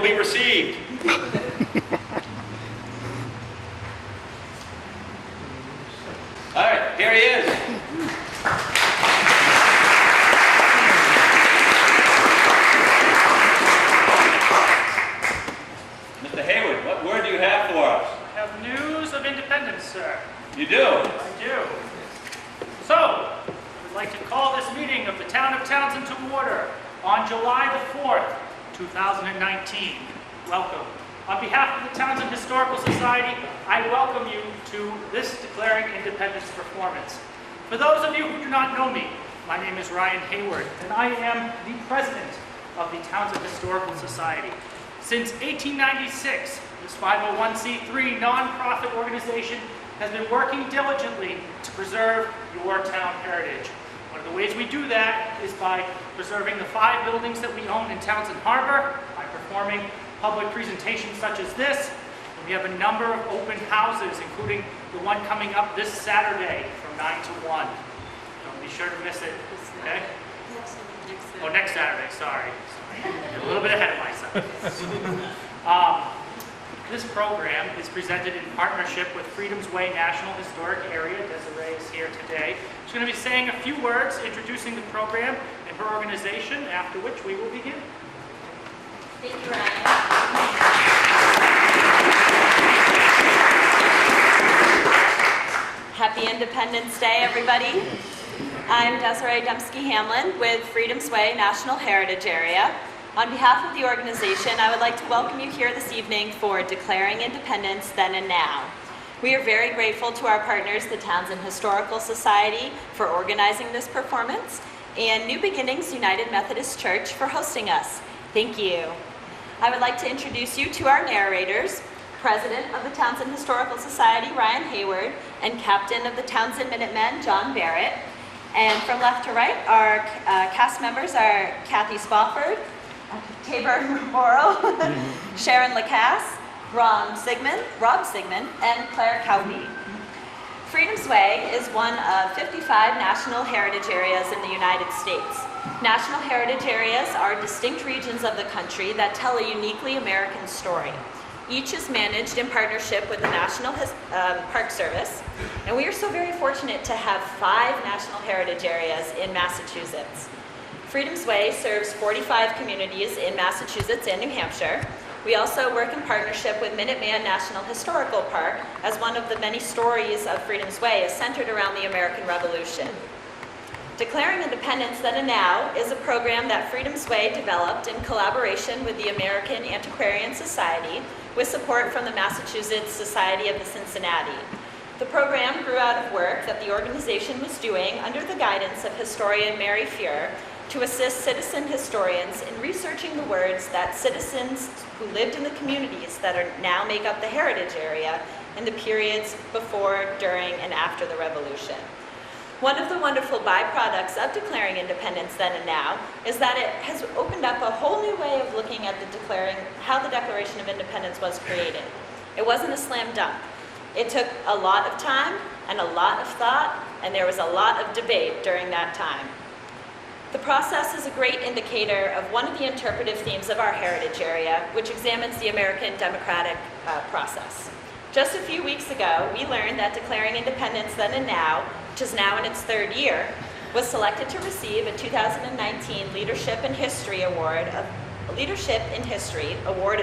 be received. All right, here he is. Mr. Hayward, what word do you have for us? I have news of independence, sir. You do? I do. So, I would like to call this meeting of the Town of Townsend to order on July the 4th, 2019. Welcome. On behalf of the Townsend Historical Society, I welcome you to this Declaring Independence performance. For those of you who do not know me, my name is Ryan Hayward, and I am the president of the Townsend Historical Society. Since 1896, this 501c3 nonprofit organization has been working diligently to preserve your town heritage. One of the ways we do that is by preserving the 5 buildings that we own in Townsend Harbor, by performing public presentations such as this. And we have a number of open houses, including the one coming up this Saturday from 9 to 1. Don't be sure to miss it, okay? Oh, next Saturday, sorry. A little bit ahead of myself. This program is presented in partnership with Freedom's Way National Historic Area. Desiree is here today. She's going to be saying a few words introducing the program and her organization, after which we will begin. Thank you, Ryan. Happy Independence Day, everybody. I'm Desiree Dembski-Hamlin with Freedom's Way National Heritage Area. On behalf of the organization, I would like to welcome you here this evening for Declaring Independence Then and Now. We are very grateful to our partners, the Townsend Historical Society, for organizing this performance, and New Beginnings United Methodist Church for hosting us. Thank you. I would like to introduce you to our narrators, President of the Townsend Historical Society, Ryan Hayward, and Captain of the Townsend Minutemen, John Barrett. And from left to right, our cast members are Kathy Spofford, Tabor Morrow, Sharon Lacasse, Rob Sigmund, and Claire Cowby. Freedom's Way is one of 55 national heritage areas in the United States. National heritage areas are distinct regions of the country that tell a uniquely American story. Each is managed in partnership with the National Park Service, and we are so very fortunate to have 5 national heritage areas in Massachusetts. Freedom's Way serves 45 communities in Massachusetts and New Hampshire. We also work in partnership with Minuteman National Historical Park, as one of the many stories of Freedom's Way is centered around the American Revolution. Declaring Independence Then and Now is a program that Freedom's Way developed in collaboration with the American Antiquarian Society with support from the Massachusetts Society of the Cincinnati. The program grew out of work that the organization was doing under the guidance of historian Mary Fuhr to assist citizen historians in researching the words that citizens who lived in the communities that are now make up the heritage area in the periods before, during, and after the Revolution. One of the wonderful byproducts of Declaring Independence Then and Now is that it has opened up a whole new way of looking at how the Declaration of Independence was created. It wasn't a slam dunk. It took a lot of time and a lot of thought, and there was a lot of debate during that time. The process is a great indicator of one of the interpretive themes of our heritage area, which examines the American democratic process. Just a few weeks ago, we learned that Declaring Independence Then and Now, which is now in its 3rd year, was selected to receive a 2019 Leadership in History Award of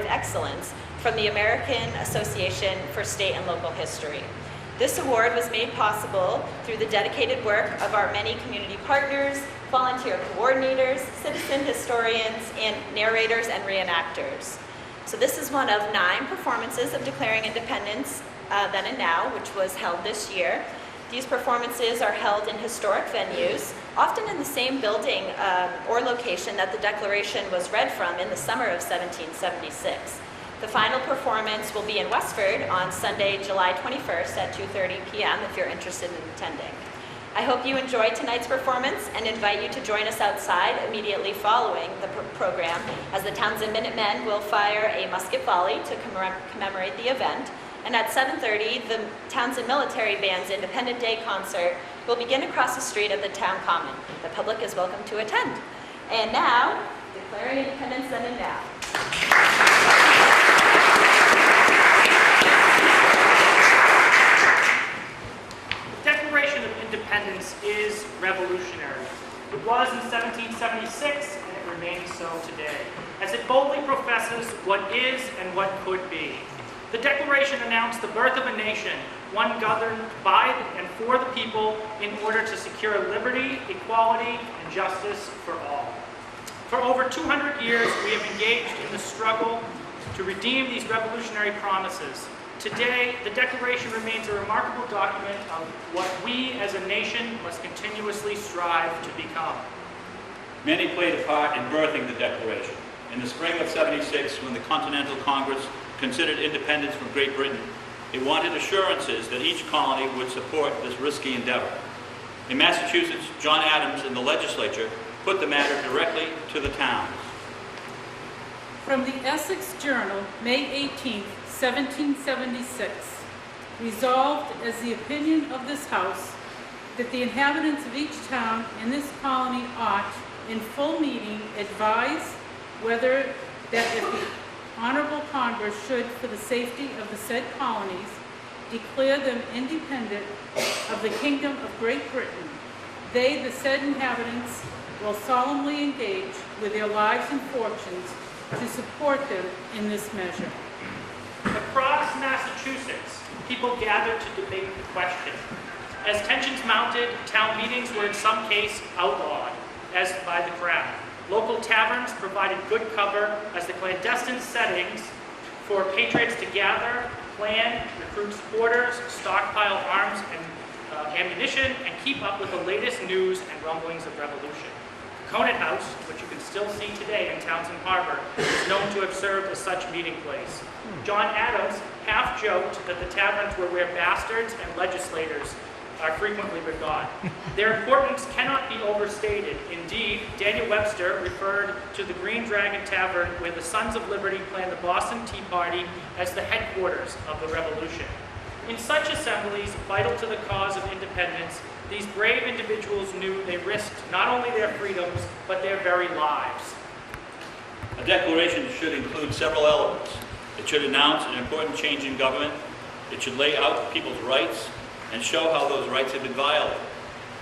Excellence from the American Association for State and Local History. This award was made possible through the dedicated work of our many community partners, volunteer coordinators, citizen historians, and narrators and reenactors. So this is one of 9 performances of Declaring Independence Then and Now, which was held this year. These performances are held in historic venues, often in the same building or location that the Declaration was read from in the summer of 1776. The final performance will be in Westford on Sunday, July 21st at 2:30 p.m. if you're interested in attending. I hope you enjoyed tonight's performance and invite you to join us outside immediately following the program, as the Townsend Minutemen will fire a musket volley to commemorate the event. And at 7:30, the Townsend Military Band's Independent Day concert will begin across the street at the Town Common. The public is welcome to attend. And now, Declaring Independence Then and Now. was in 1776, and it remains so today, as it boldly professes what is and what could be. The Declaration announced the birth of a nation, one governed by and for the people in order to secure liberty, equality, and justice for all. For over 200 years, we have engaged in the struggle to redeem these revolutionary promises. Today, the Declaration remains a remarkable document of what we as a nation must continuously strive to become. Many played a part in birthing the Declaration. In the spring of '76, when the Continental Congress considered independence from Great Britain, it wanted assurances that each colony would support this risky endeavor. In Massachusetts, John Adams and the legislature put the matter directly to the towns. From the Essex Journal, May 18, 1776, resolved as the opinion of this House that the inhabitants of each town in this colony ought, in full meeting, advise whether that if the Honorable Congress should, for the safety of the said colonies, declare them independent of the Kingdom of Great Britain, they, the said inhabitants, will solemnly engage with their lives and fortunes to support them in this measure. Across Massachusetts, people gathered to debate the question. As tensions mounted, town meetings were in some case outlawed, as by the Crown. Local taverns provided good cover as the clandestine settings for patriots to gather, plan, recruit supporters, stockpile arms and ammunition, and keep up with the latest news and rumblings of revolution. Conant House, which you can still see today in Townsend Harbor, is known to have served as such meeting place. John Adams half joked that the taverns were where bastards and legislators are frequently begot. Their importance cannot be overstated. Indeed, Daniel Webster referred to the Green Dragon Tavern where the Sons of Liberty planned the Boston Tea Party as the headquarters of the Revolution. In such assemblies, vital to the cause of independence, these brave individuals knew they risked not only their freedoms, but their very lives. A declaration should include several elements. It should announce an important change in government. It should lay out people's rights and show how those rights have been violated.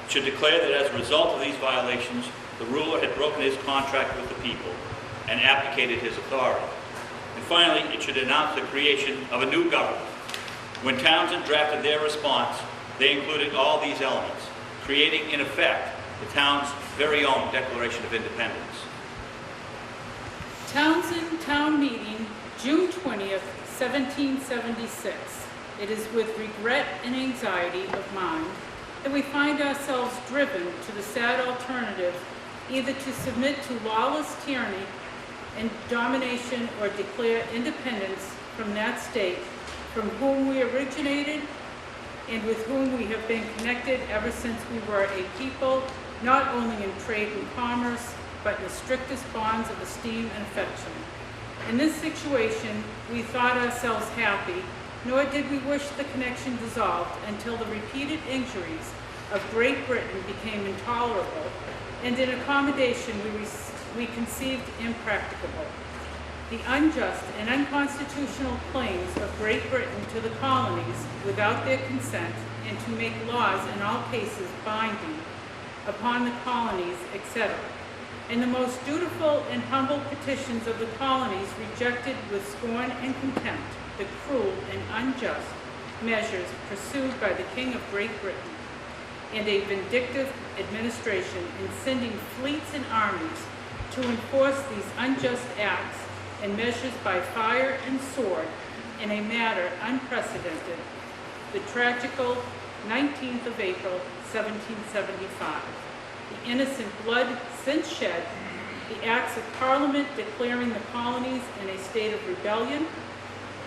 It should declare that as a result of these violations, the ruler had broken his contract with the people and abdicated his authority. And finally, it should announce the creation of a new government. When Townsend drafted their response, they included all these elements, creating, in effect, the town's very own Declaration of Independence. Townsend Town Meeting, June 20th, 1776. It is with regret and anxiety of mind that we find ourselves driven to the sad alternative either to submit to lawless tyranny and domination or declare independence from that state from whom we originated and with whom we have been connected ever since we were a people, not only in trade and commerce, but in the strictest bonds of esteem and affection. In this situation, we thought ourselves happy, nor did we wish the connection dissolved until the repeated injuries of Great Britain became intolerable, and in accommodation we conceived impracticable. The unjust and unconstitutional claims of Great Britain to the colonies without their consent, and to make laws in all cases binding upon the colonies, etc. And the most dutiful and humble petitions of the colonies rejected with scorn and contempt the cruel and unjust measures pursued by the King of Great Britain, and a vindictive administration in sending fleets and armies to enforce these unjust acts and measures by fire and sword in a manner unprecedented, the tragical 19th of April, 1775. The innocent blood since shed, the acts of Parliament declaring the colonies in a state of rebellion,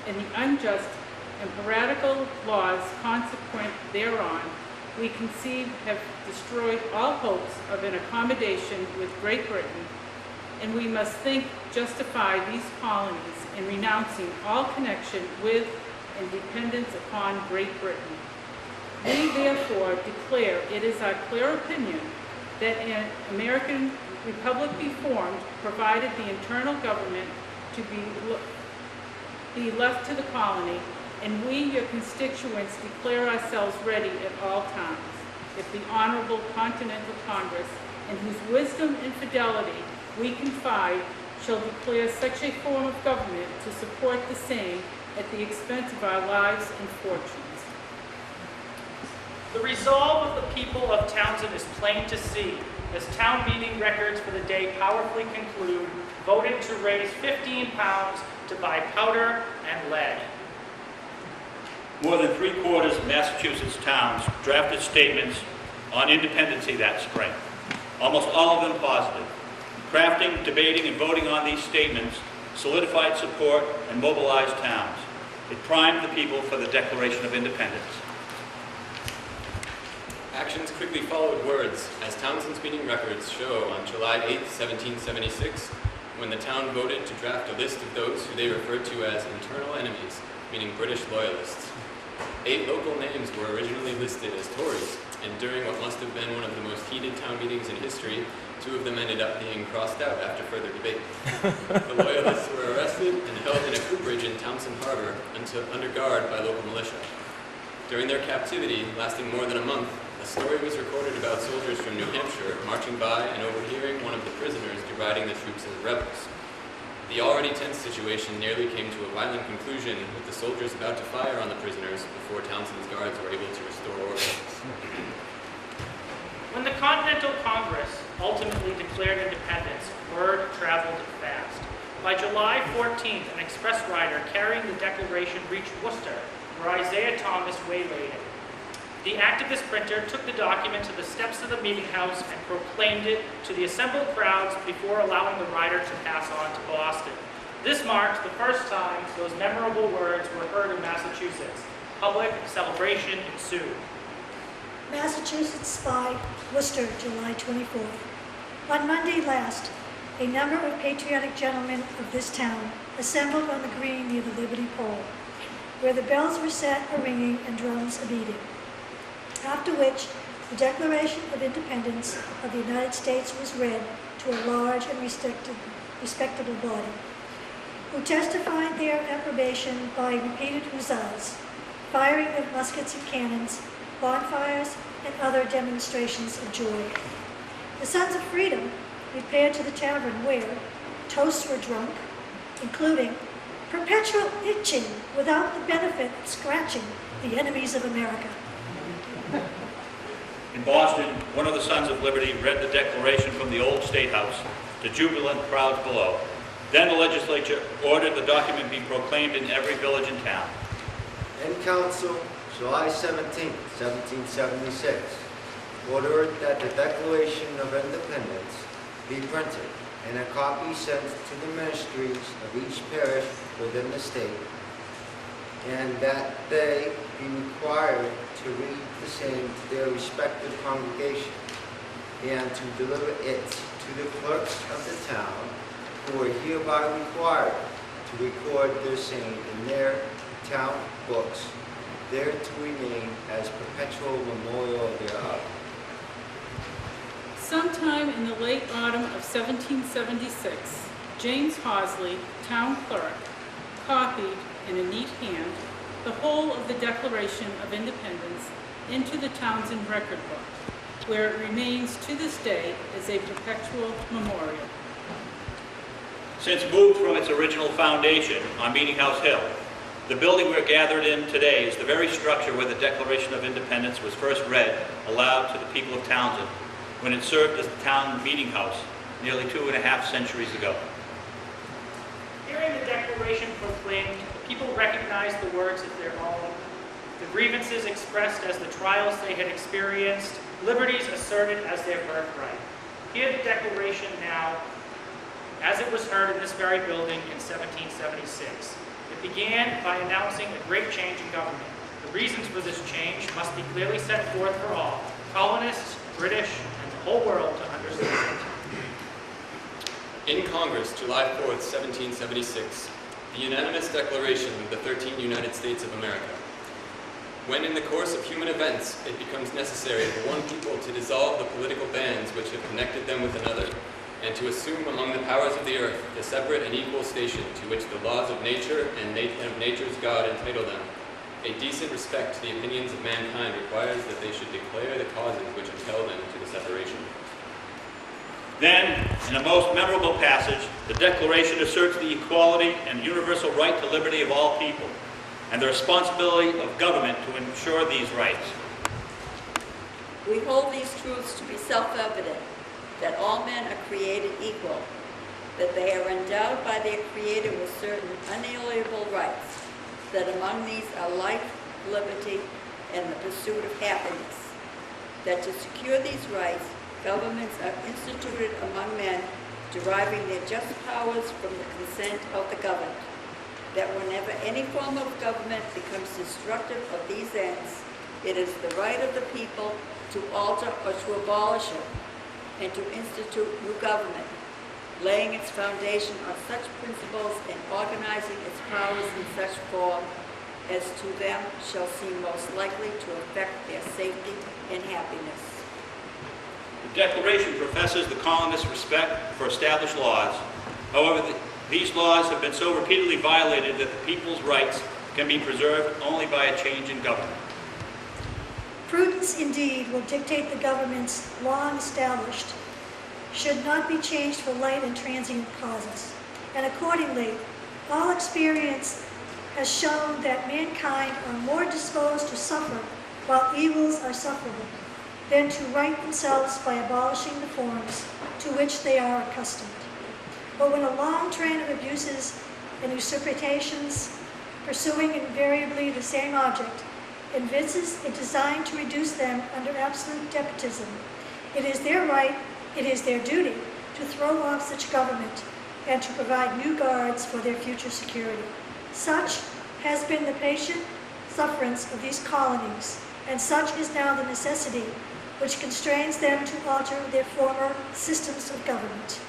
and the unjust and piratical laws consequent thereon, we conceive have destroyed all hopes of an accommodation with Great Britain, and we must think justify these colonies in renouncing all connection with and dependence upon Great Britain. We therefore declare it is our clear opinion that an American republic be formed, provided the internal government to be left to the colony, and we, your constituents, declare ourselves ready at all times, if the Honorable Continental Congress in whose wisdom and fidelity we confide, shall declare such a form of government to support the same at the expense of our lives and fortunes. The resolve of the people of Townsend is plain to see, as town meeting records for the day powerfully conclude, voted to raise 15 pounds to buy powder and lead. More than 3/4 of Massachusetts towns drafted statements on independency that spring, almost all of them positive. Crafting, debating, and voting on these statements solidified support and mobilized towns. It primed the people for the Declaration of Independence. Actions quickly followed words, as Townsend's meeting records show on July 8, 1776, when the town voted to draft a list of those who they referred to as internal enemies, meaning British loyalists. 8 local names were originally listed as Tories, and during what must have been one of the most heated town meetings in history, 2 of them ended up being crossed out after further debate. The loyalists were arrested and held in a cooperage in Townsend Harbor under guard by local militia. During their captivity, lasting more than a month, a story was recorded about soldiers from New Hampshire marching by and overhearing one of the prisoners deriding the troops as rebels. The already tense situation nearly came to a violent conclusion, with the soldiers about to fire on the prisoners before Townsend's guards were able to restore order. When the Continental Congress ultimately declared independence, word traveled fast. By July 14th, an express rider carrying the Declaration reached Worcester, where Isaiah Thomas waylaid it. The activist printer took the document to the steps of the meeting house and proclaimed it to the assembled crowds before allowing the rider to pass on to Boston. This marked the first time those memorable words were heard in Massachusetts. Public celebration ensued. Massachusetts Spy, Worcester, July 24th. On Monday last, a number of patriotic gentlemen of this town assembled on the green near the Liberty Pole, where the bells were set a-ringing and drums a-beating. After which, the Declaration of Independence of the United States was read to a large and respectable body, who testified their approbation by repeated huzzas, firing of muskets and cannons, bonfires, and other demonstrations of joy. The Sons of Freedom repaired to the tavern where toasts were drunk, including perpetual itching without the benefit of scratching the enemies of America. In Boston, one of the Sons of Liberty read the Declaration from the old State House to jubilant crowds below. Then the legislature ordered the document be proclaimed in every village and town. In council, July 17, 1776, ordered that the Declaration of Independence be printed and a copy sent to the ministries of each parish within the state, and that they be required to read the same to their respective congregation, and to deliver it to the clerks of the town, who are hereby required to record their same in their town books, there to remain as perpetual memorial thereof. Sometime in the late autumn of 1776, James Hawsley, town clerk, copied in a neat hand the whole of the Declaration of Independence into the Townsend record book, where it remains to this day as a perpetual memorial. Since moved from its original foundation on Meeting House Hill, the building we're gathered in today is the very structure where the Declaration of Independence was first read aloud to the people of Townsend, when it served as the town meeting house nearly 2.5 centuries ago. Hearing the Declaration proclaimed, the people recognized the words as their own, the grievances expressed as the trials they had experienced, liberties asserted as their birthright. Hear the Declaration now, as it was heard in this very building in 1776. It began by announcing a great change in government. The reasons for this change must be clearly set forth for all, colonists, British, and the whole world to understand. In Congress, July 4th, 1776, the unanimous declaration of the 13 United States of America. When in the course of human events it becomes necessary for one people to dissolve the political bands which have connected them with another, and to assume among the powers of the earth the separate and equal station to which the laws of nature and of nature's God entitle them, a decent respect to the opinions of mankind requires that they should declare the causes which impel them to the separation. Then, in a most memorable passage, the Declaration asserts the equality and universal right to liberty of all people, and the responsibility of government to ensure these rights. We hold these truths to be self-evident, that all men are created equal, that they are endowed by their Creator with certain unalienable rights, that among these are life, liberty, and the pursuit of happiness, that to secure these rights, governments are instituted among men, deriving their just powers from the consent of the governed, that whenever any form of government becomes destructive of these ends, it is the right of the people to alter or to abolish it, and to institute new government, laying its foundation on such principles and organizing its powers in such form as to them shall seem most likely to affect their safety and happiness. The Declaration professes the colonists' respect for established laws. However, these laws have been so repeatedly violated that the people's rights can be preserved only by a change in government. Prudence indeed will dictate the governments long established should not be changed for light and transient causes. And accordingly, all experience has shown that mankind are more disposed to suffer while evils are sufferable than to right themselves by abolishing the forms to which they are accustomed. But when a long train of abuses and usurpations, pursuing invariably the same object, evinces a design to reduce them under absolute despotism, it is their right, it is their duty to throw off such government and to provide new guards for their future security. Such has been the patient sufferance of these colonies, and such is now the necessity which constrains them to alter their former systems of government.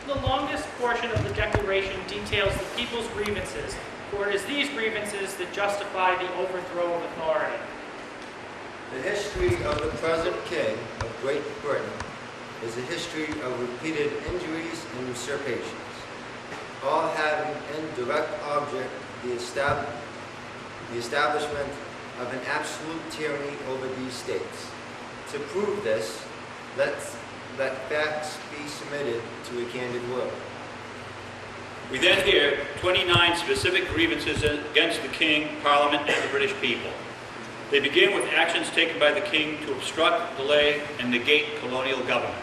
The longest portion of the Declaration details the people's grievances, for it is these grievances that justify the overthrow of authority. The history of the present King of Great Britain is a history of repeated injuries and usurpations, all having in direct object the establishment of an absolute tyranny over these states. To prove this, let facts be submitted to a candid world. We then hear 29 specific grievances against the King, Parliament, and the British people. They begin with actions taken by the King to obstruct, delay, and negate colonial government.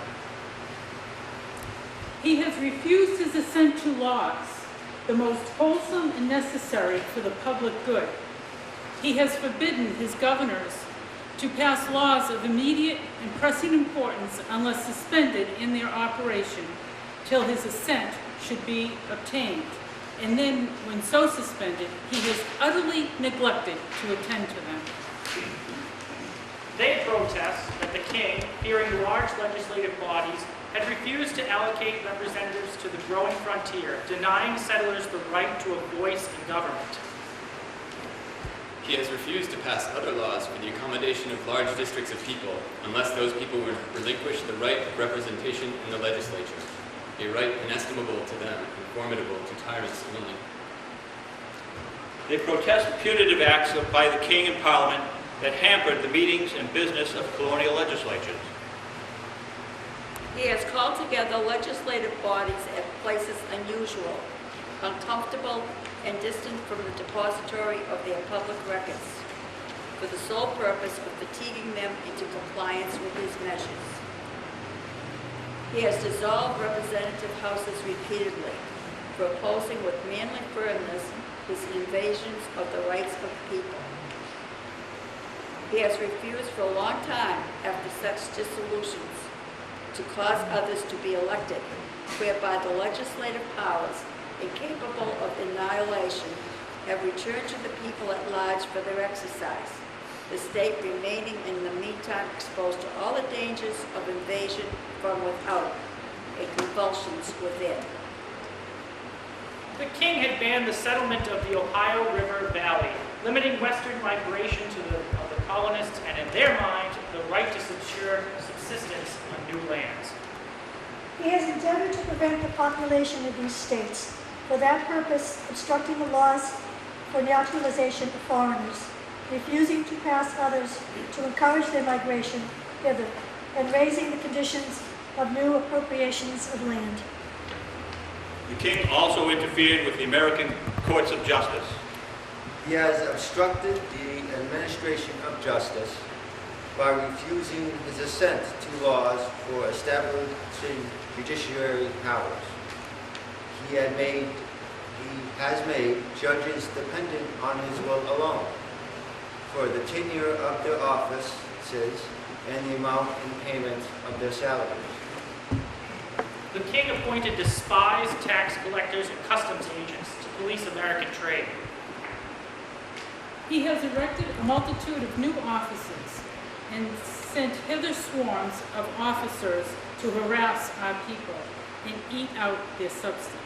He has refused his assent to laws, the most wholesome and necessary for the public good. He has forbidden his governors to pass laws of immediate and pressing importance unless suspended in their operation till his assent should be obtained. And then, when so suspended, he has utterly neglected to attend to them. They protest that the King, fearing large legislative bodies, had refused to allocate representatives to the growing frontier, denying settlers the right to a voice in government. He has refused to pass other laws for the accommodation of large districts of people unless those people would relinquish the right of representation in the legislature, a right inestimable to them and formidable to tyrants only. They protest punitive acts by the King and Parliament that hampered the meetings and business of colonial legislatures. He has called together legislative bodies at places unusual, uncomfortable, and distant from the depository of their public records, for the sole purpose of fatiguing them into compliance with his measures. He has dissolved representative houses repeatedly, for opposing with manly firmness his invasions of the rights of the people. He has refused for a long time, after such dissolutions, to cause others to be elected, whereby the legislative powers, incapable of annihilation, have returned to the people at large for their exercise, the state remaining in the meantime exposed to all the dangers of invasion from without and convulsions within. The King had banned the settlement of the Ohio River Valley, limiting western migration of the colonists and, in their mind, the right to secure subsistence on new lands. He has endeavored to prevent the population of these states, for that purpose obstructing the laws for naturalization of foreigners, refusing to pass others to encourage their migration hither, and raising the conditions of new appropriations of land. The king also interfered with the American courts of justice. He has obstructed the administration of justice by refusing his assent to laws for establishing judiciary powers. He has made judges dependent on his will alone for the tenure of their offices and the amount in payment of their salaries. The king appointed despised tax collectors and customs agents to police American trade. He has erected a multitude of new offices and sent hither swarms of officers to harass our people and eat out their substance.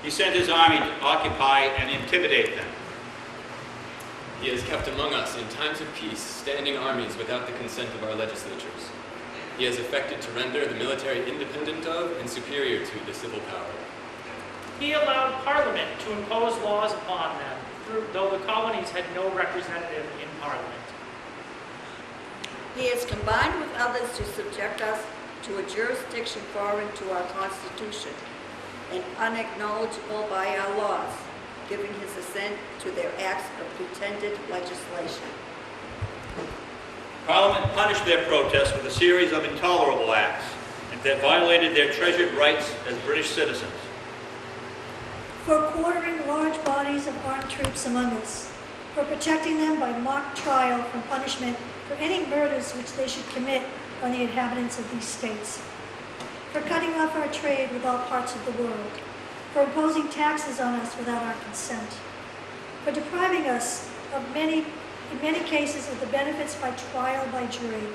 He sent his army to occupy and intimidate them. He has kept among us in times of peace standing armies without the consent of our legislatures. He has effected to render the military independent of and superior to the civil power. He allowed Parliament to impose laws upon them, though the colonies had no representative in Parliament. He has combined with others to subject us to a jurisdiction foreign to our Constitution and unacknowledgeable by our laws, giving his assent to their acts of pretended legislation. Parliament punished their protests with a series of intolerable acts that violated their treasured rights as British citizens. For quartering large bodies of armed troops among us, for protecting them by mock trial from punishment for any murders which they should commit on the inhabitants of these states, for cutting off our trade with all parts of the world, for imposing taxes on us without our consent, for depriving us of in many cases of the benefits by trial by jury,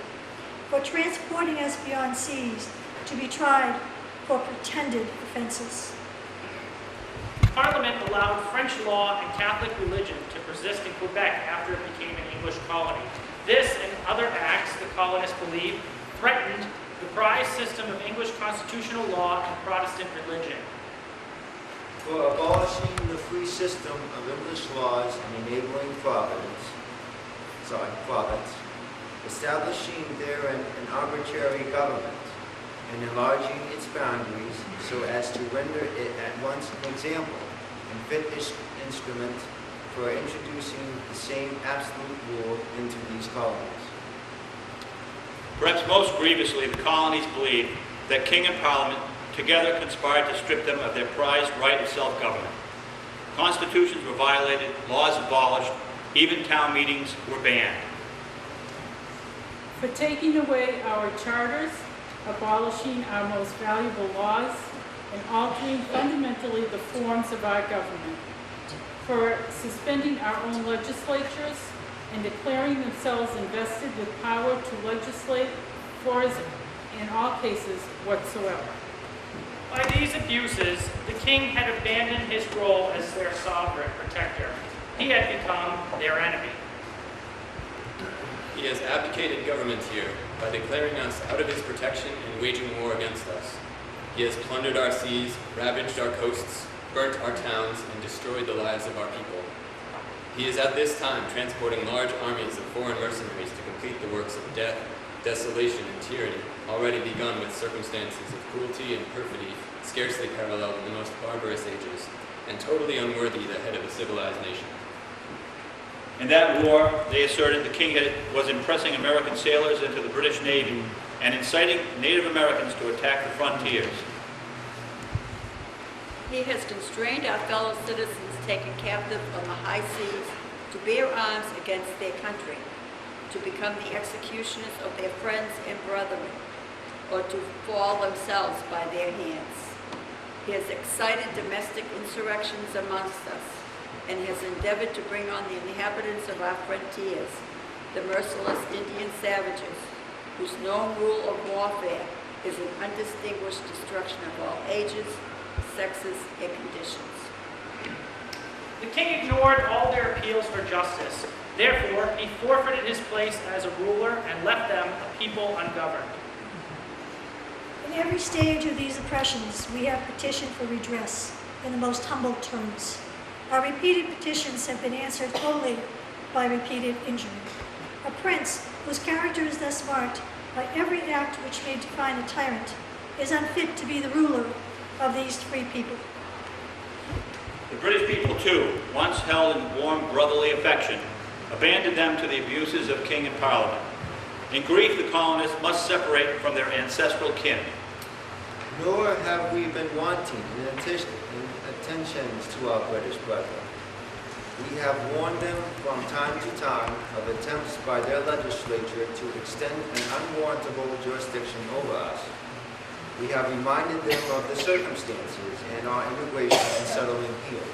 for transporting us beyond seas to be tried for pretended offenses. Parliament allowed French law and Catholic religion to persist in Quebec after it became an English colony. This and other acts, the colonists believed, threatened the prized system of English constitutional law and Protestant religion. For abolishing the free system of English laws and enabling province, establishing therein an arbitrary government, and enlarging its boundaries so as to render it at once an example and fit instrument for introducing the same absolute rule into these colonies. Perhaps most grievously, the colonies believed that king and parliament together conspired to strip them of their prized right of self-government. Constitutions were violated, laws abolished, even town meetings were banned. For taking away our charters, abolishing our most valuable laws, and altering fundamentally the forms of our government. For suspending our own legislatures and declaring themselves invested with power to legislate for us in all cases whatsoever. By these abuses, the king had abandoned his role as their sovereign protector. He had become their enemy. He has abdicated government here by declaring us out of his protection and waging war against us. He has plundered our seas, ravaged our coasts, burnt our towns, and destroyed the lives of our people. He is at this time transporting large armies of foreign mercenaries to complete the works of death, desolation, and tyranny, already begun with circumstances of cruelty and perfidy scarcely paralleled in the most barbarous ages, and totally unworthy the head of a civilized nation. In that war, they asserted the king was impressing American sailors into the British Navy and inciting Native Americans to attack the frontiers. He has constrained our fellow citizens taken captive on the high seas to bear arms against their country, to become the executioners of their friends and brethren, or to fall themselves by their hands. He has excited domestic insurrections amongst us, and has endeavored to bring on the inhabitants of our frontiers, the merciless Indian savages, whose known rule of warfare is an undistinguished destruction of all ages, sexes, and conditions. The king ignored all their appeals for justice. Therefore, he forfeited his place as a ruler and left them a people ungoverned. In every stage of these oppressions, we have petitioned for redress in the most humble terms. Our repeated petitions have been answered only by repeated injury. A prince whose character is thus marked by every act which may define a tyrant, is unfit to be the ruler of these free people. The British people, too, once held in warm brotherly affection, abandoned them to the abuses of king and parliament. In grief, the colonists must separate from their ancestral kin. Nor have we been wanting in attentions to our British brethren. We have warned them from time to time of attempts by their legislature to extend an unwarrantable jurisdiction over us. We have reminded them of the circumstances in our immigration and settlement here.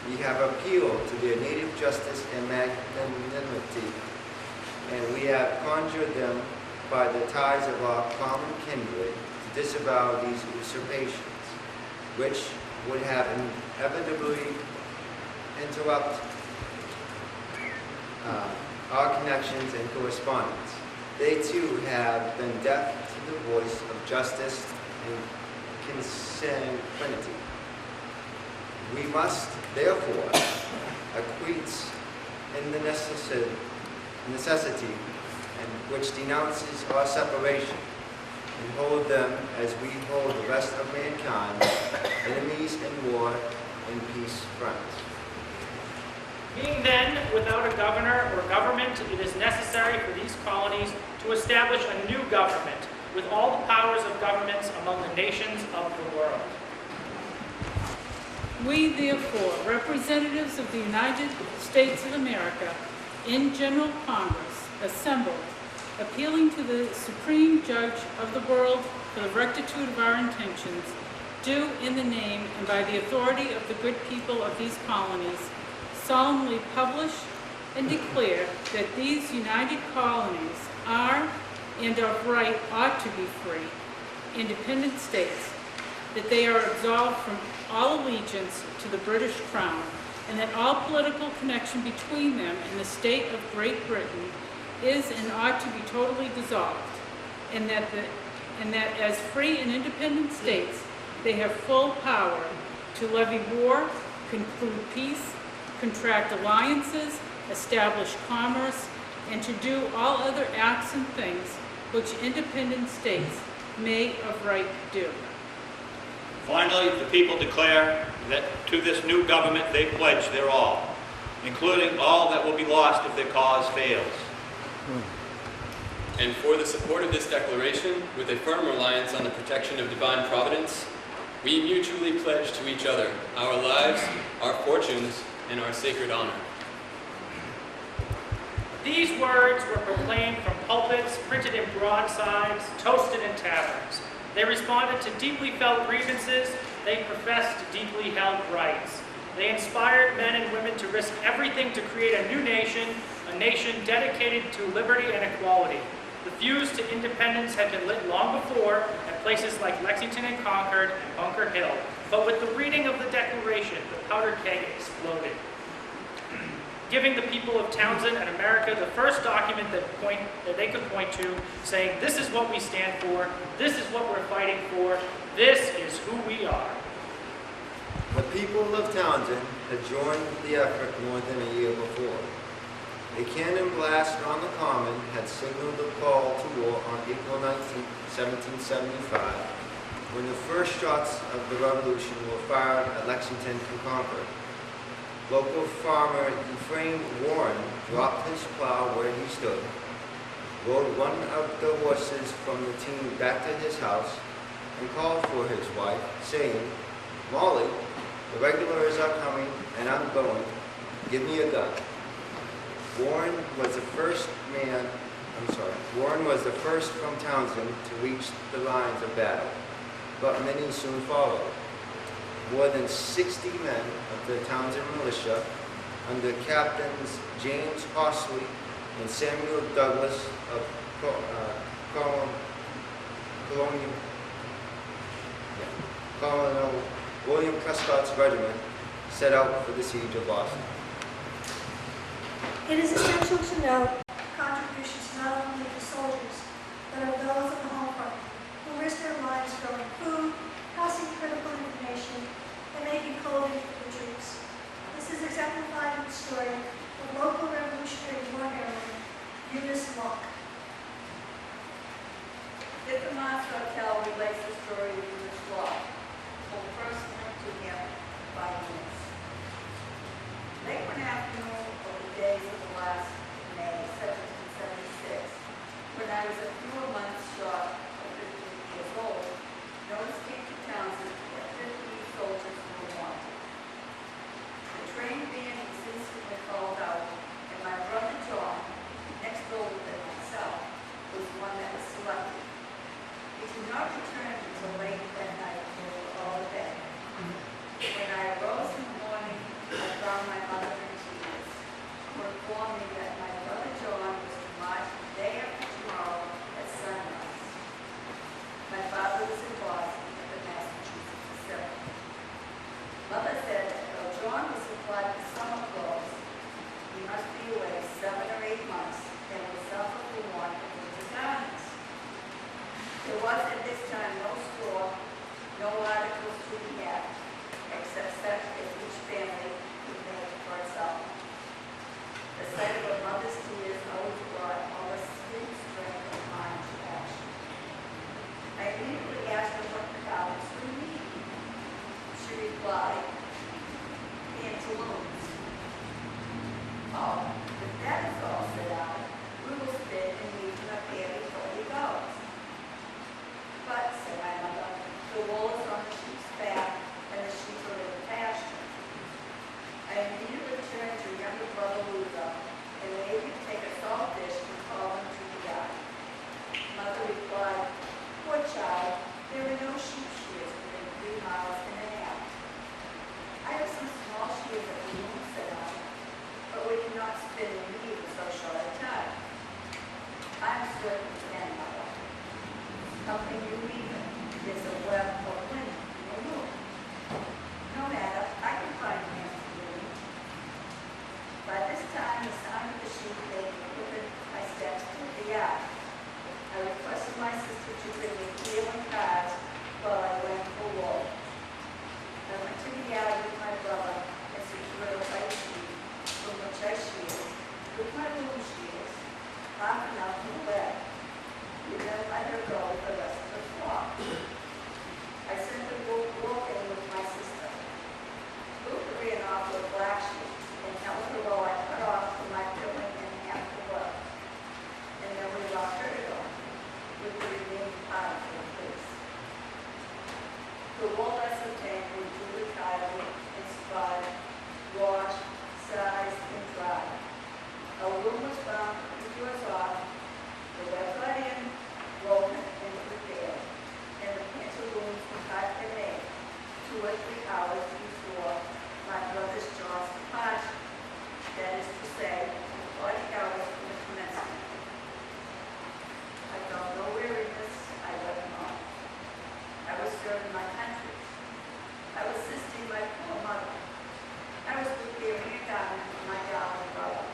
We have appealed to their native justice and magnanimity, and we have conjured them by the ties of our common kindred to disavow these usurpations, which would have inevitably interrupt our connections and correspondence. They too have been deaf to the voice of justice and consanguinity. We must, therefore, acquiesce in the necessity and which denounces our separation, and hold them as we hold the rest of mankind, enemies in war and peace friends. Being then without a governor or government, it is necessary for these colonies to establish a new government with all the powers of governments among the nations of the world. We, therefore, representatives of the United States of America, in General Congress, assembled, appealing to the Supreme Judge of the world for the rectitude of our intentions, do in the name and by the authority of the good people of these colonies, solemnly publish and declare that these united colonies are and of right ought to be free, independent states, that they are absolved from all allegiance to the British Crown, and that all political connection between them and the state of Great Britain is and ought to be totally dissolved, and that as free and independent states, they have full power to levy war, conclude peace, contract alliances, establish commerce, and to do all other acts and things which independent states may of right do. Finally, the people declare that to this new government they pledge their all, including all that will be lost if their cause fails. And for the support of this declaration, with a firm reliance on the protection of divine providence, we mutually pledge to each other our lives, our fortunes, and our sacred honor. These words were proclaimed from pulpits, printed in broadsides, toasted in taverns. They responded to deeply felt grievances. They professed deeply held rights. They inspired men and women to risk everything to create a new nation, a nation dedicated to liberty and equality. The fuse to independence had been lit long before at places like Lexington and Concord and Bunker Hill, but with the reading of the Declaration, the powder keg exploded, giving the people of Townsend and America the first document that they could point to, saying, this is what we stand for, this is what we're fighting for, this is who we are. The people of Townsend had joined the effort more than a year before. A cannon blast on the Common had signaled the call to war on April 19, 1775, when the first shots of the Revolution were fired at Lexington and Concord. Local farmer Ephraim Warren dropped his plow where he stood, rode one of the horses from the team back to his house, and called for his wife, saying, "Molly, the regulars are coming, and I'm going. Give me a gun." Warren was the first from Townsend to reach the lines of battle, but many soon followed. More than 60 men of the Townsend Militia, under Captains James Horsley and Samuel Douglas of Colonel William Prescott's regiment, set out for the siege of Boston. It is essential to note contributions not only of the soldiers, but of those on the home front who risked their lives growing food, passing critical information, and making clothing for the troops. This is exemplified in the story of local Revolutionary War heroine, Eunice Locke. Tomas Hotel relates the story of Jewish law, told personally to him by minutes. Late one afternoon of the days of the last May 1776, when I was a few months short of 15 years old, notice came to Townsend that 50 soldiers were wanted. The train band was instantly called out, and my brother John, next older than myself, was one that was selected. He did not return until late that night when we were all in bed. When I arose in the morning, I found my mother in tears, who informed me that my brother John was to march the day after tomorrow at sunrise. My father was in Boston at the Massachusetts Assembly. Mother said that though John was supplied with summer clothes, he must be away 7 or 8 months and would suffer for want of winter garments. There was at this time no store, no articles to be had, except such as each family could make for itself. The sight of a mother's tears always brought all the sweet strength of mind to action. I immediately asked her what the garments would mean. She replied, pantaloons. Oh, if that is all, said I, we will spin and weave in a pair before he goes. But, said my mother, the wool is on the sheep's back and the sheep are in the pasture. I immediately turned to younger brother Luther and made him take a salt dish and call him to the yard. Mother replied, poor child, there are no sheep shears within 3 miles and a half. I have some small shears at the loom, said I, but we cannot spin and weave in so short a time. I'm certain you can, mother. Something you weave is a web of linen in a loom. No matter, I can find hands to loom. By this time, the sound of the sheep made me quicken my steps to the yard. I requested my sister to bring me healing cards while I went for wool. I went to the yard with my brother and secured a white sheet from which I sheared with my loom shears, half enough for the web. We then let her go with the rest of the flock. I simply walked in with my sister. Couper ran off with black sheep and held her while I cut off from my filling and half the work. And then we locked her to go with the remaining part of the place. The wool I obtained was duly tidy and spotted, washed, sized, and dried. A loom was found 2 doors off, the web got in, woven, and prepared, and the pantaloons were cut and made 2 or 3 hours before my brother's John's departure. That is to say, 40 hours from the commencement. I felt no weariness, I went on. I was serving my country. I was assisting my poor mother. I was preparing a garment for my darling brother.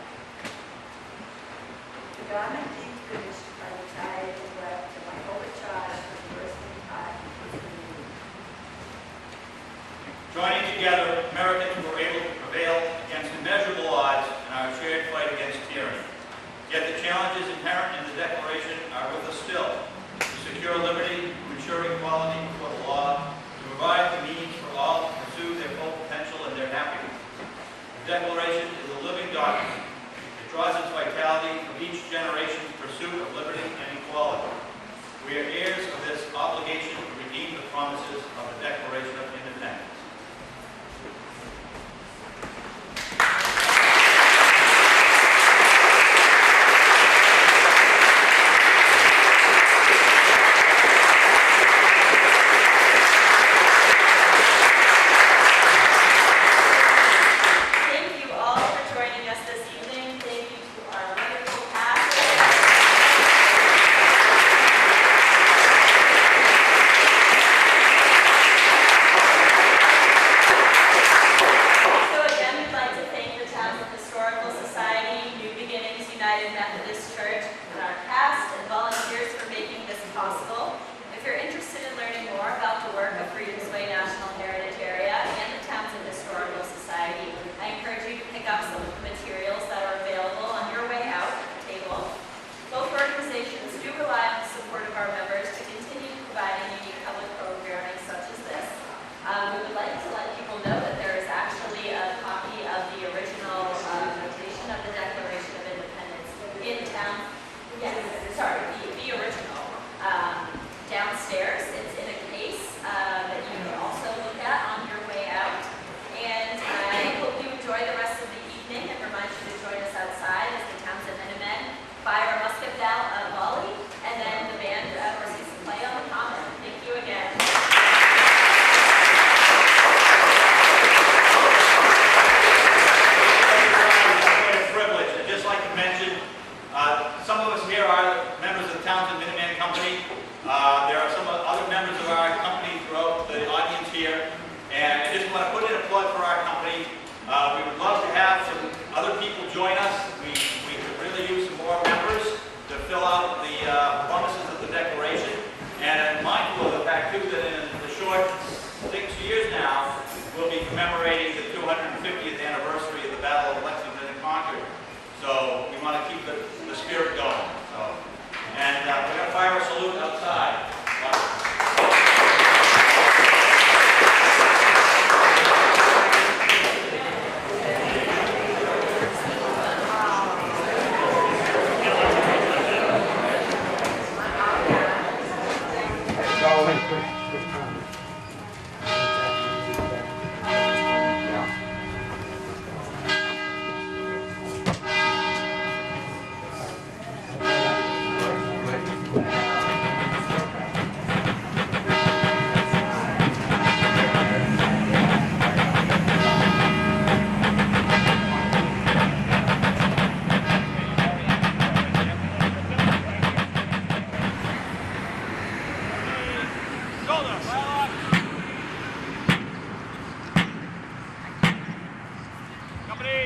The garment being finished, I retired and left to my overcharged and bursting heart was renewed. Joining together, Americans were able to prevail against immeasurable odds in our shared fight against tyranny. Yet the challenges inherent in the Declaration are with us still: to secure liberty, to ensure equality before the law, to provide the means for all to pursue their full potential and their happiness. The Declaration is a living document. It draws its vitality from each generation's pursuit of liberty and equality. We are heirs of this obligation to redeem the promises of the Declaration of Independence. Thank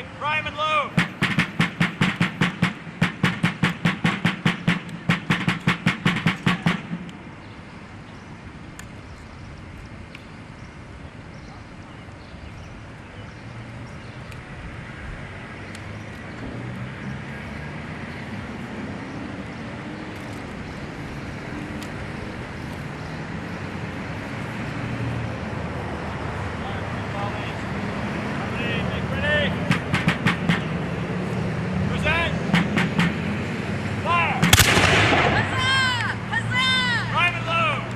Company, prime and load. Make ready. Present. Fire. Huzzah! Huzzah! Huzzah! Prime and load.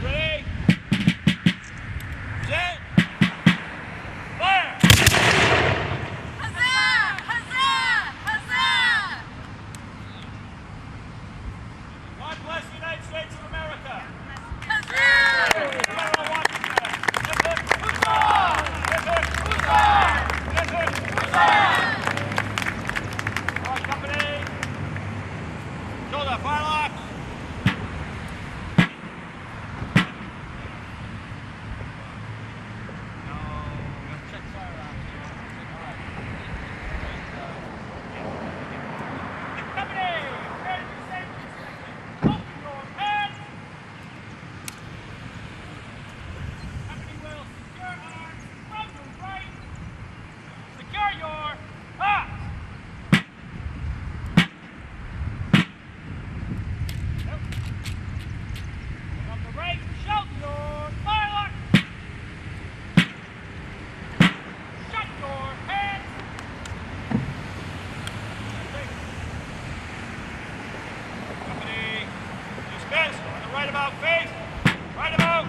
Ready? Present. Fire. Huzzah! Huzzah! Huzzah! God bless the United States of America. Huzzah! General Washington. Hip hip huzzah! Hip hip huzzah! Hip hip huzzah! All right, company. Shoulder, fire lock. Right about face, right about